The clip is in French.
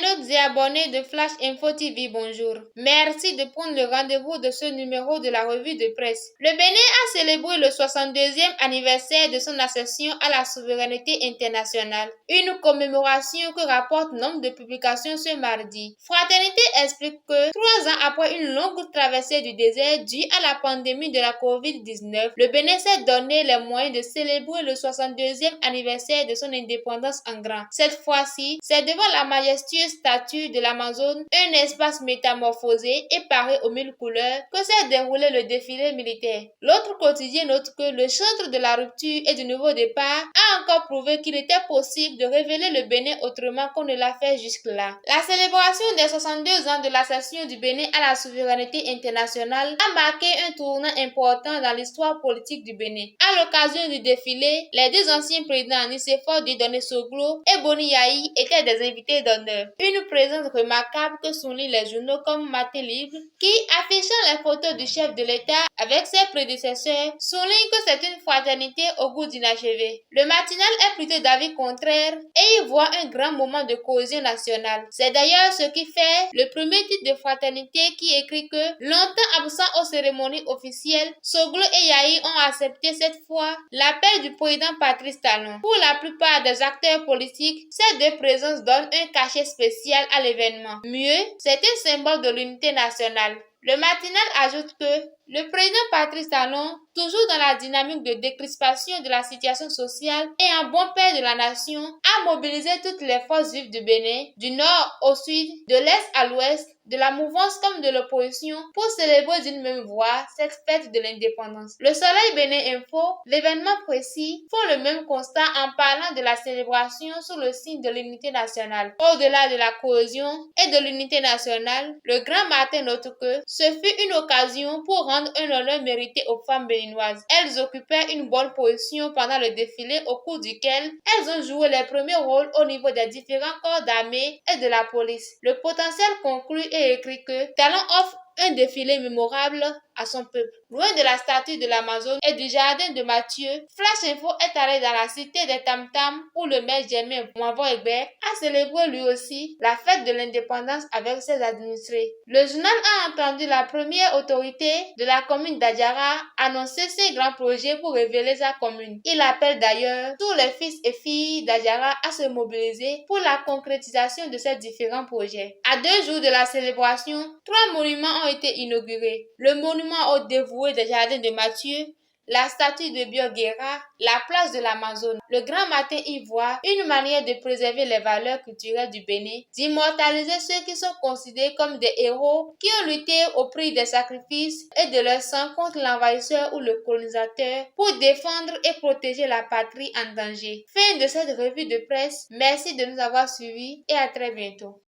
Internautes et abonnés de Flash Info TV, bonjour. Merci de prendre le rendez-vous de ce numéro de la revue de presse. Le Bénin a célébré le 62e anniversaire de son accession à la souveraineté internationale. Une commémoration que rapporte nombre de publications ce mardi. Fraternité explique que 3 ans après une longue traversée du désert due à la pandémie de la Covid-19, le Bénin s'est donné les moyens de célébrer le 62e anniversaire de son indépendance en grand. Cette fois-ci, c'est devant la majestueuse statue de l'Amazone, un espace métamorphosé et paré aux 1000 couleurs, que s'est déroulé le défilé militaire. L'autre quotidien note que le chantre de la rupture et du nouveau départ a encore prouvé qu'il était possible de révéler le Bénin autrement qu'on ne l'a fait jusque-là. La célébration des 62 ans de l'accession du Bénin à la souveraineté internationale a marqué un tournant important dans l'histoire politique du Bénin. À l'occasion du défilé, les deux anciens présidents Nicéphore Dieudonné Soglo et Boni Yayi étaient des invités d'honneur. Une présence remarquable que soulignent les journaux comme Matin Libre, qui, affichant les photos du chef de l'État avec ses prédécesseurs, souligne que c'est une fraternité au goût d'inachevé. Le matinal est plutôt d'avis contraire et y voit un grand moment de cohésion nationale. C'est d'ailleurs ce qui fait le premier titre de fraternité qui écrit que, longtemps absents aux cérémonies officielles, Soglo et Yayi ont accepté cette fois l'appel du président Patrice Talon. Pour la plupart des acteurs politiques, ces deux présences donnent un cachet spécial à l'événement. Mieux, c'est un symbole de l'unité nationale. Le matinal ajoute que le président Patrice Talon, toujours dans la dynamique de décrispation de la situation sociale et un bon père de la nation, a mobilisé toutes les forces vives du Bénin, du nord au sud, de l'est à l'ouest, de la mouvance comme de l'opposition, pour célébrer d'une même voix cette fête de l'indépendance. Le Soleil Bénin Info, l'événement précis, font le même constat en parlant de la célébration sous le signe de l'unité nationale. Au-delà de la cohésion et de l'unité nationale, le Grand Matin note que ce fut une occasion pour rendre un honneur mérité aux femmes béninoises. Elles occupaient une bonne position pendant le défilé au cours duquel elles ont joué les premiers rôles au niveau des différents corps d'armée et de la police. Le potentiel conclut et écrit que Talon offre un défilé mémorable à son peuple. Loin de la statue de l'Amazone et du jardin de Mathieu, Flash Info est allé dans la cité des Tam-Tam où le maire Germain Mwavo-Egbert a célébré lui aussi la fête de l'indépendance avec ses administrés. Le journal a entendu la première autorité de la commune d'Adjara annoncer ses grands projets pour révéler sa commune. Il appelle d'ailleurs tous les fils et filles d'Adjara à se mobiliser pour la concrétisation de ces différents projets. À 2 jours de la célébration, 3 monuments ont été inaugurés. Le monument au dévoué des jardins de Mathieu, la statue de Bioguera, la place de l'Amazone. Le Grand Matin y voit une manière de préserver les valeurs culturelles du Bénin, d'immortaliser ceux qui sont considérés comme des héros qui ont lutté au prix des sacrifices et de leur sang contre l'envahisseur ou le colonisateur pour défendre et protéger la patrie en danger. Fin de cette revue de presse. Merci de nous avoir suivis et à très bientôt.